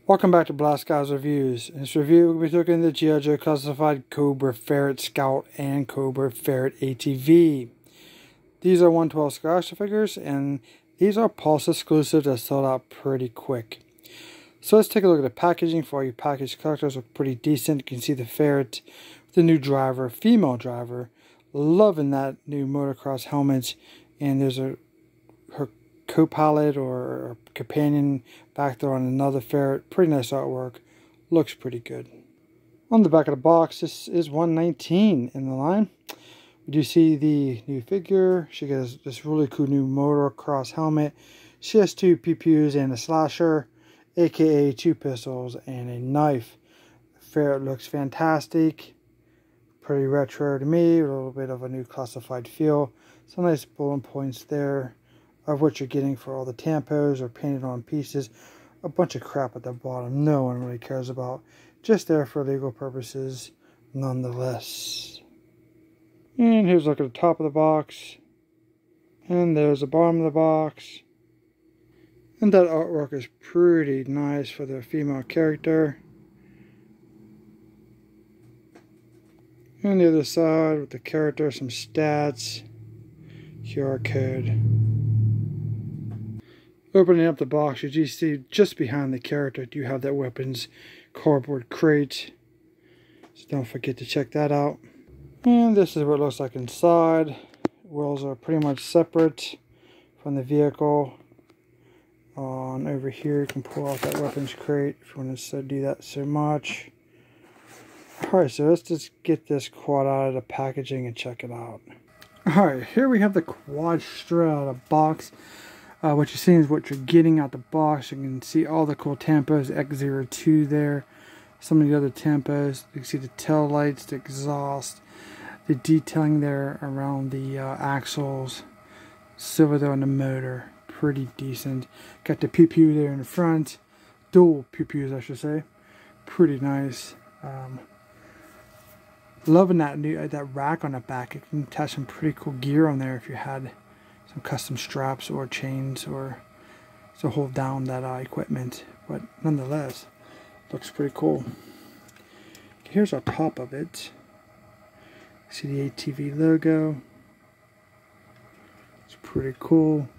Welcome back to Blast Guys Reviews. In this review, we'll be looking at the G.I. Joe classified Cobra Ferret Scout and Cobra Ferret ATV. These are 112 scholarship figures, and these are Pulse exclusive that sold out pretty quick. So let's take a look at the packaging. For all you package collectors, look pretty decent. You can see the Ferret with the new driver, female driver. Loving that new motocross helmet, and there's her co-pilot or companion back there on another Ferret. Pretty nice artwork. Looks pretty good. On the back of the box, this is 119 in the line. We do see the new figure. She gets this really cool new motocross helmet. She has two PPUs and a slasher, aka two pistols and a knife. The Ferret looks fantastic. Pretty retro to me, with a little bit of a new classified feel. Some nice bullet points there of what you're getting for all the tampos or painted on pieces. A bunch of crap at the bottom no one really cares about. Just there for legal purposes nonetheless. And here's a look at the top of the box. And there's the bottom of the box. And that artwork is pretty nice for the female character. And the other side with the character, some stats, QR code. Opening up the box, you do see just behind the character, you have that weapons cardboard crate. So don't forget to check that out. And this is what it looks like inside. Wheels are pretty much separate from the vehicle. On over here, you can pull out that weapons crate if you want to do that so much. Alright, so let's just get this quad out of the packaging and check it out. Alright, here we have the quad straight out of the box. What you're seeing is what you're getting out the box. You can see all the cool tampos, X02 there. Some of the other tampos. You can see the tail lights, the exhaust, the detailing there around the axles. Silver there on the motor. Pretty decent. Got the PPU there in the front. Dual PPUs, I should say. Pretty nice. Loving that rack on the back. It can attach some pretty cool gear on there if you had some custom straps or chains or to hold down that equipment. But nonetheless, looks pretty cool. Here's our top of it. See the ATV logo. It's pretty cool.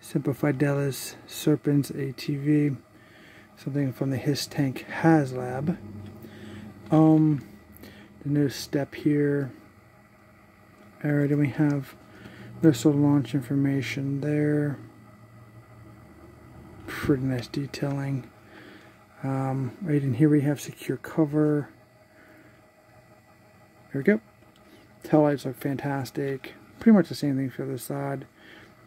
Semper Fidelis Serpents ATV. Something from the His Tank HasLab. The new step here. Alright, then we have missile launch information there. Pretty nice detailing. Right in here we have secure cover. There we go. Tail lights look fantastic. Pretty much the same thing for the other side.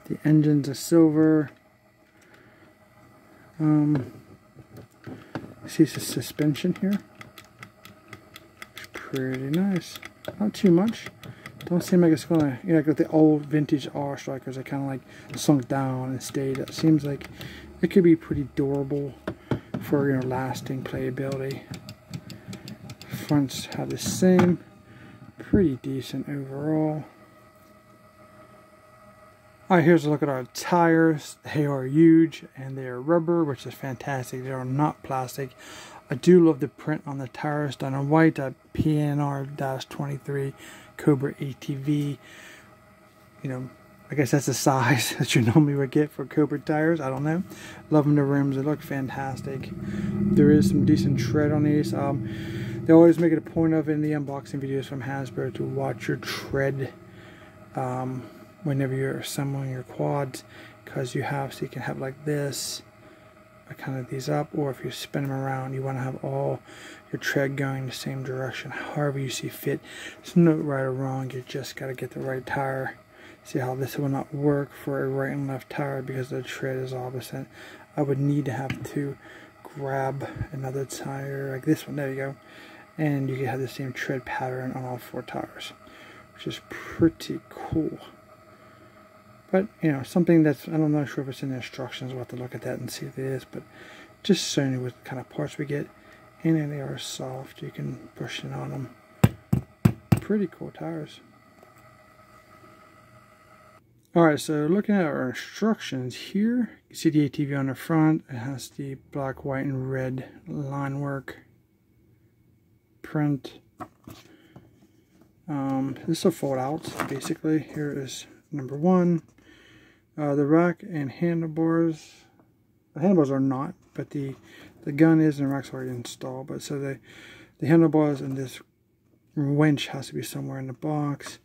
The engines are silver. See the suspension here. Pretty nice. Not too much. Don't seem like it's gonna, like with the old vintage R strikers, that kind of like sunk down and stayed. It seems like it could be pretty durable for lasting playability. Fronts have the same, pretty decent overall. Alright, here's a look at our tires. They are huge and they are rubber, which is fantastic. They are not plastic. I do love the print on the tires done in white. PNR-23 Cobra ATV. I guess that's the size that you normally would get for Cobra tires. I don't know. Loving the rims. They look fantastic. There is some decent tread on these. They always make it a point of in the unboxing videos from Hasbro to watch your tread whenever you're assembling your quads, because so you can have like this. I kind of these up, or if you spin them around, you want to have all your tread going the same direction, however you see fit. There's no right or wrong, you just got to get the right tire. See how this will not work for a right and left tire because the tread is opposite. I would need to have to grab another tire like this one, there you go, and you can have the same tread pattern on all four tires, which is pretty cool. But, something that's, I'm not sure if it's in the instructions. We'll have to look at that and see if it is. But just showing you what kind of parts we get. And they are soft. You can push it on them. Pretty cool tires. Alright, so looking at our instructions here, you see the ATV on the front. It has the black, white, and red line work. Print. This is a fold out, basically. Here is number 1. The rack and handlebars. The handlebars are not, but the gun is, and the rack's already installed. But so the handlebars and this winch has to be somewhere in the box.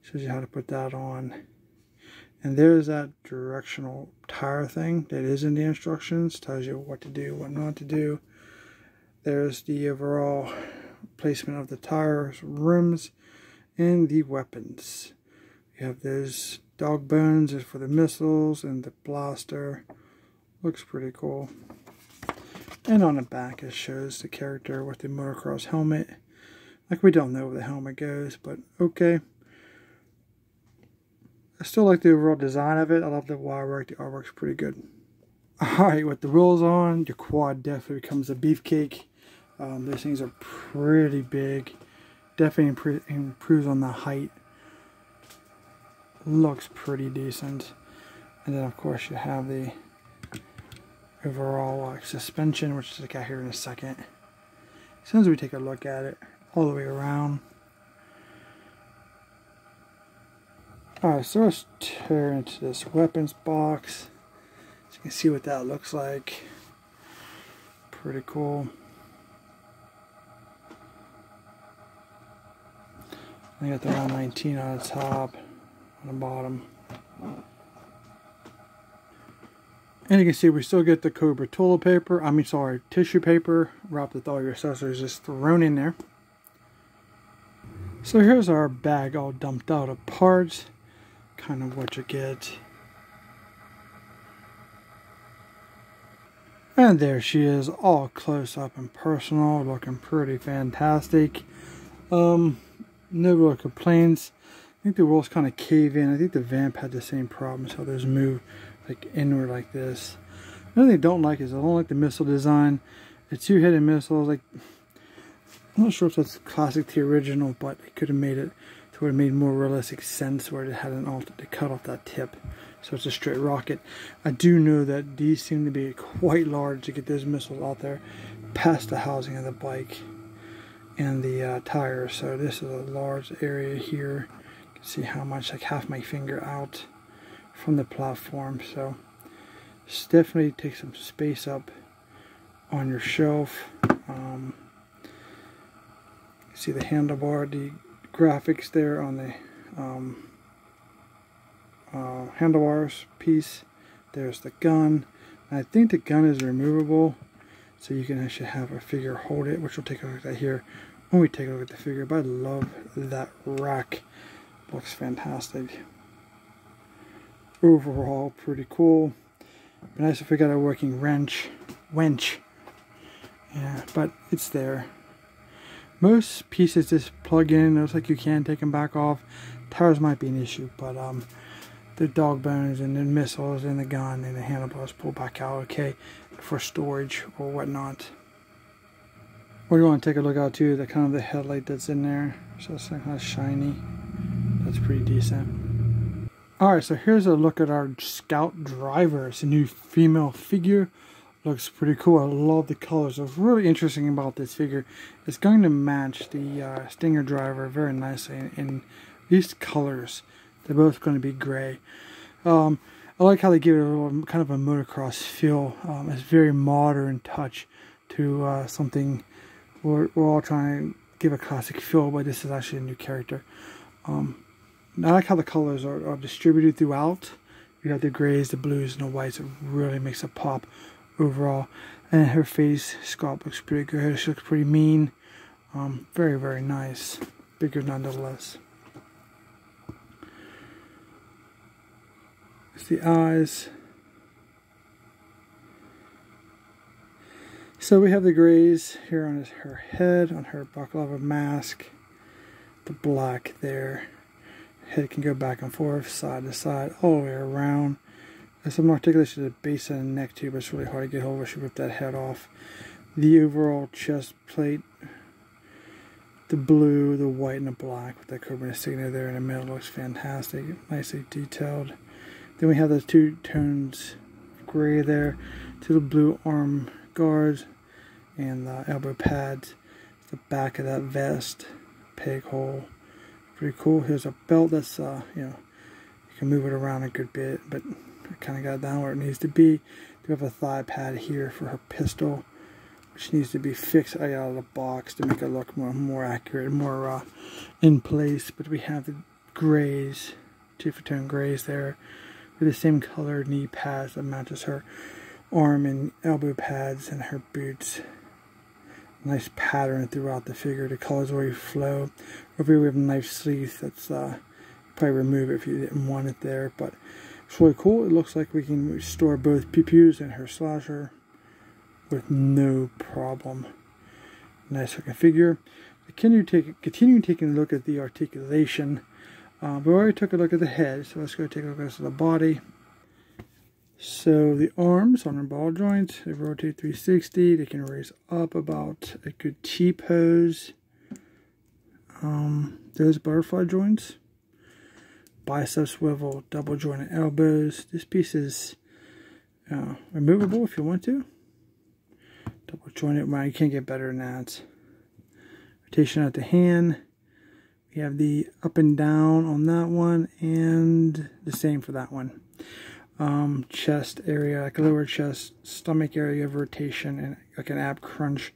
Shows you how to put that on. And there's that directional tire thing that is in the instructions. Tells you what to do, what not to do. There's the overall placement of the tires, rims, and the weapons. You have those dog bones for the missiles and the blaster. Looks pretty cool. And on the back it shows the character with the motocross helmet. Like, we don't know where the helmet goes, but okay. I still like the overall design of it. I love the wire work. The artwork's pretty good. Alright, with the wheels on, your quad definitely becomes a beefcake. Those things are pretty big. Definitely improves on the height. Looks pretty decent. And then of course you have the overall suspension, which is out here in a second. As soon as we take a look at it, all the way around. Alright, so let's tear into this weapons box. So you can see what that looks like. Pretty cool. I got the round 19 on the top, on the bottom. And you can see we still get the Cobra toilet paper, tissue paper, wrapped with all your accessories just thrown in there. So here's our bag all dumped out of parts. Kind of what you get. And there she is, all close up and personal, looking pretty fantastic. No real complaints. I think the walls kind of cave in. I think the Vamp had the same problem, so those move like inward like this. Another thing I don't like is I don't like the missile design. The two-headed missiles, like, I'm not sure if that's classic to the original, but it could have made it to where it made more realistic sense where it had an alt to cut off that tip. So it's a straight rocket. I do know that these seem to be quite large to get those missiles out there past the housing of the bike and the tires. So this is a large area here. You can see how much, like half my finger out from the platform. So this definitely takes some space up on your shelf. See the handlebar, the graphics there on the handlebars piece. There's the gun. I think the gun is removable, so you can actually have a figure hold it, which we'll take a look at that here when we take a look at the figure. But I love that rack. Looks fantastic. Overall, pretty cool. Be nice if we got a working winch. Yeah, but it's there. Most pieces just plug in. Looks like you can take them back off. Tires might be an issue, but the dog bones and the missiles and the gun and the handlebars pull back out okay for storage or whatnot. What do you want to take a look at too? The kind of the headlight that's in there. So it's kind of shiny. That's pretty decent. Alright, so here's a look at our Scout driver. It's a new female figure. Looks pretty cool. I love the colors. What's really interesting about this figure, it's going to match the Stinger driver very nicely in these colors. They're both going to be gray. I like how they give it a little kind of a motocross feel. It's very modern touch to something we're all trying to give a classic feel, but this is actually a new character. I like how the colors are distributed throughout. You have the grays, the blues, and the whites. It really makes it pop overall. And her face sculpt looks pretty good. She looks pretty mean. Very, very nice. Bigger nonetheless. It's the eyes. So we have the grays here on her head, on her buckle of a mask. The black there. Head can go back and forth, side to side, all the way around. There's some articulation at the base of the neck too, but it's really hard to get hold of. She ripped that head off. The overall chest plate the blue, the white, and the black with the Cobra insignia there in the middle. Looks fantastic, nicely detailed. Then we have those two tones of gray there, to the blue arm guards and the elbow pads. The back of that vest, peg hole, pretty cool. Here's a belt that's you know, you can move it around a good bit, but I kind of got it down where it needs to be. We have a thigh pad here for her pistol, which needs to be fixed out of the box to make it look more accurate, more in place. But we have the grays, two-tone grays there, with the same colored knee pads that matches her arm and elbow pads and her boots. Nice pattern throughout the figure. The colors already flow. Over here we have knife sleeves. That's probably remove it if you didn't want it there, but it's really cool. It looks like we can store both pew-pews in her slasher with no problem. Nice looking figure. Continue taking a look at the articulation. We already took a look at the head, so let's go take a look at the body. So the arms on her ball joints, they rotate 360. They can raise up about a good T-pose. Those butterfly joints. Bicep swivel, double jointed elbows. This piece is removable if you want to. Double jointed, well, you can't get better than that. Rotation at the hand. We have the up and down on that one, and the same for that one. Chest area, like a lower chest, stomach area of rotation, and like an ab crunch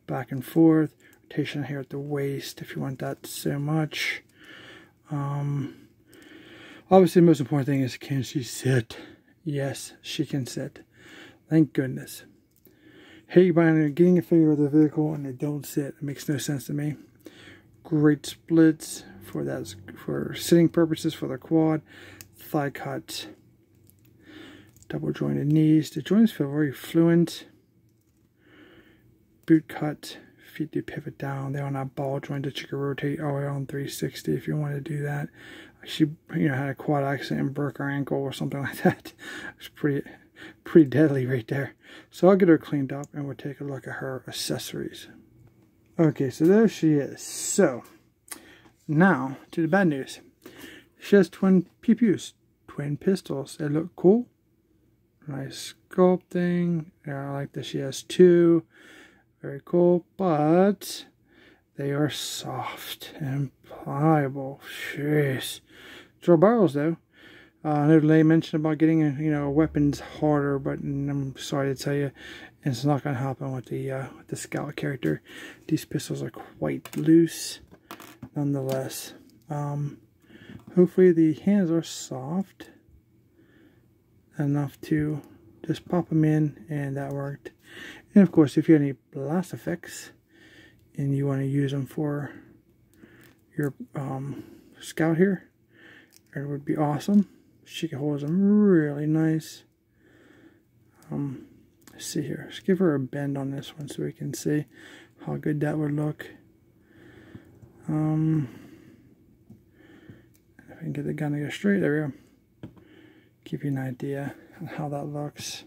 back and forth. Rotation here at the waist if you want that so much. Obviously the most important thing is, can she sit? Yes, she can sit. Thank goodness. Hate buying getting a figure of the vehicle and they don't sit. It makes no sense to me. Great splits for sitting purposes for the quad. Thigh cut. Double jointed knees. The joints feel very fluent. Boot cut. Feet do pivot down. They're on that ball joint that you can rotate all the way on 360 if you want to do that. She, had a quad accident and broke her ankle or something like that. It's pretty deadly right there. So I'll get her cleaned up and we'll take a look at her accessories. Okay, so there she is. So now to the bad news. She has twin pew-pews, twin pistols. They look cool. Nice sculpting. I like that she has two. Very cool, but they are soft and pliable. Jeez. Draw barrels though. I know Lay mentioned about getting weapons harder, but I'm sorry to tell you, it's not going to happen with the Scout character. These pistols are quite loose, nonetheless. Hopefully the hands are soft enough to just pop them in, and that worked. And of course, if you have any blast effects and you want to use them for your Scout here, it would be awesome. She can hold them really nice. Let's see here. Let's give her a bend on this one so we can see how good that would look. If I can get the gun to go straight, there we go. Give you an idea on how that looks.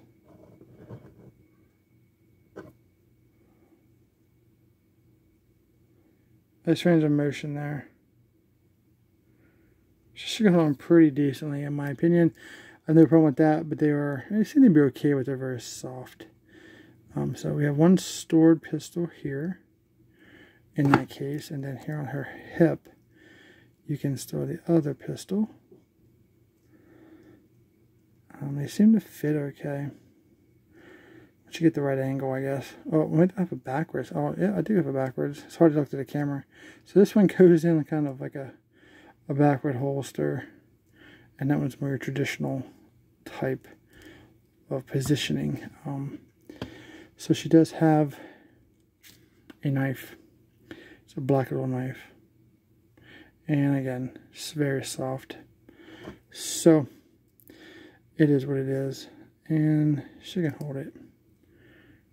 Nice range of motion there. She can hold them pretty decently, in my opinion. I have no problem with that, but they seem to be okay with. They're very soft. So we have one stored pistol here, in that case, and then here on her hip, you can store the other pistol. They seem to fit okay. Once you get the right angle, I guess. Oh, I might have it backwards. Oh, yeah, I do have it backwards. It's hard to look to the camera. So this one goes in kind of like a backward holster, and that one's more your traditional type of positioning. So she does have a knife. It's a black little knife, and again, it's very soft. So it is what it is, and she can hold it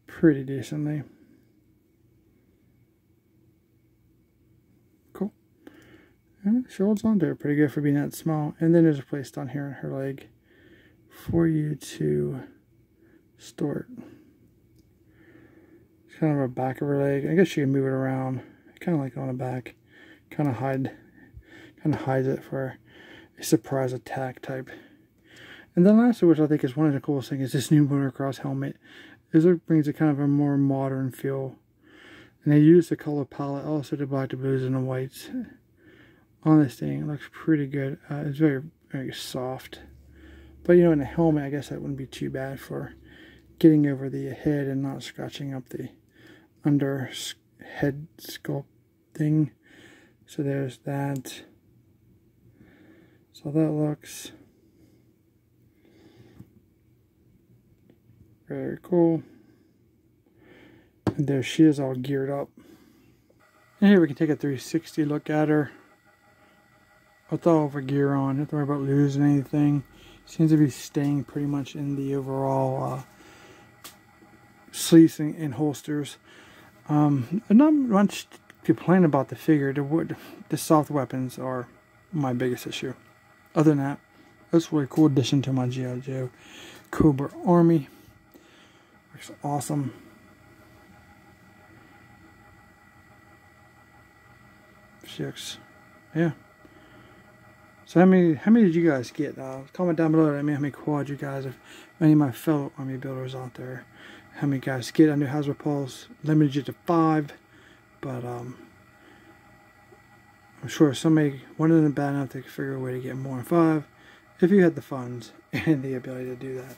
pretty decently. Cool. And she holds on to it pretty good for being that small. And then there's a place down here on her leg for you to store it. It's kind of a back of her leg. I guess you can move it around. kind of like on the back, kind of hides it for a surprise attack type. And then lastly, which I think is one of the coolest things, is this new motocross helmet. It brings a kind of a more modern feel. And they use the color palette, also the black, the blues, and the whites on this thing. It looks pretty good. It's very, very soft. But you know, in the helmet, I guess that wouldn't be too bad for getting over the head and not scratching up the under head sculpt thing. So there's that. So that looks very cool. And there she is, all geared up. And here we can take a 360 look at her. With all of her gear on, don't have to worry about losing anything. Seems to be staying pretty much in the overall sleeves and holsters. Not much to complain about the figure. The soft weapons are my biggest issue. Other than that, it's a really cool addition to my G.I. Joe Cobra army. Looks awesome. She looks, yeah. So how many did you guys get? Comment down below. How many quads you guys, if any of my fellow army builders out there, how many guys get? I know Hasbro Pulse limited you to 5, but I'm sure somebody wanted them bad enough to figure a way to get more than 5 if you had the funds and the ability to do that.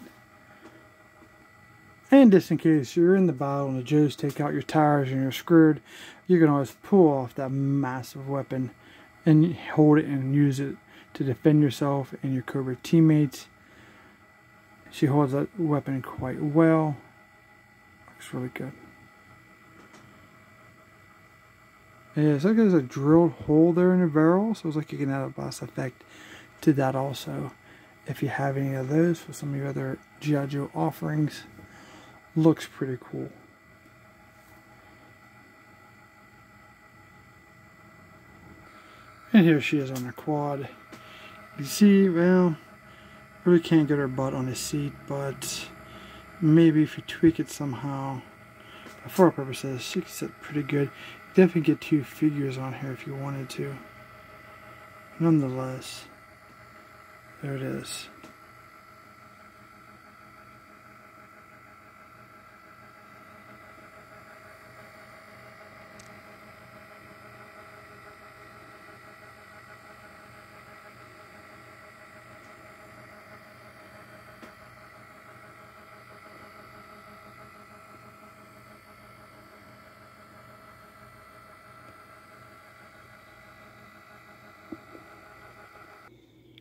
And just in case you're in the battle and the Joes take out your tires and you're screwed, you can always pull off that massive weapon and hold it and use it to defend yourself and your Cobra teammates. She holds that weapon quite well. Looks really good. Yeah, it's like there's a drilled hole there in the barrel, so it's like you can add a blast effect to that also. If you have any of those for some of your other G.I. Joe offerings, looks pretty cool. And here she is on the quad. You see, well, really can't get her butt on the seat, but maybe if you tweak it somehow, for our purposes, she can sit pretty good. Definitely get 2 figures on here if you wanted to. Nonetheless, there it is.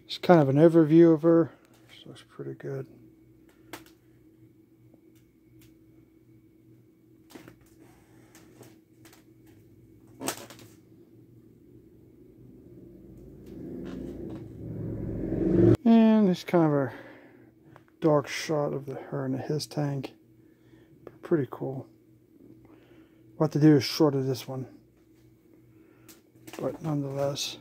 It's kind of an overview of her. She looks pretty good. And it's kind of a dark shot of her in his tank. Pretty cool. What to do is shorter this one, but nonetheless.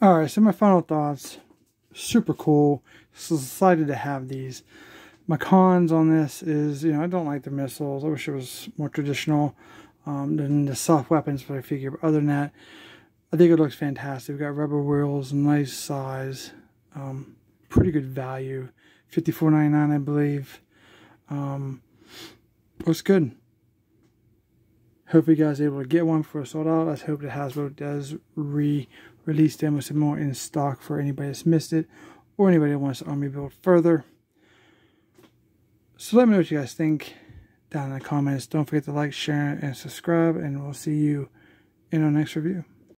Alright, so my final thoughts. Super cool. So excited to have these. My cons on this is, you know, I don't like the missiles. I wish it was more traditional than the soft weapons for the figure. But other than that, I think it looks fantastic. We've got rubber wheels, nice size, pretty good value. $54.99, I believe. Looks good. Hope you guys are able to get one before it's sold out. Let's hope that Hasbro does release them with some more in stock for anybody that's missed it, or anybody that wants to army build further. So let me know what you guys think down in the comments. Don't forget to like, share, and subscribe, and we'll see you in our next review.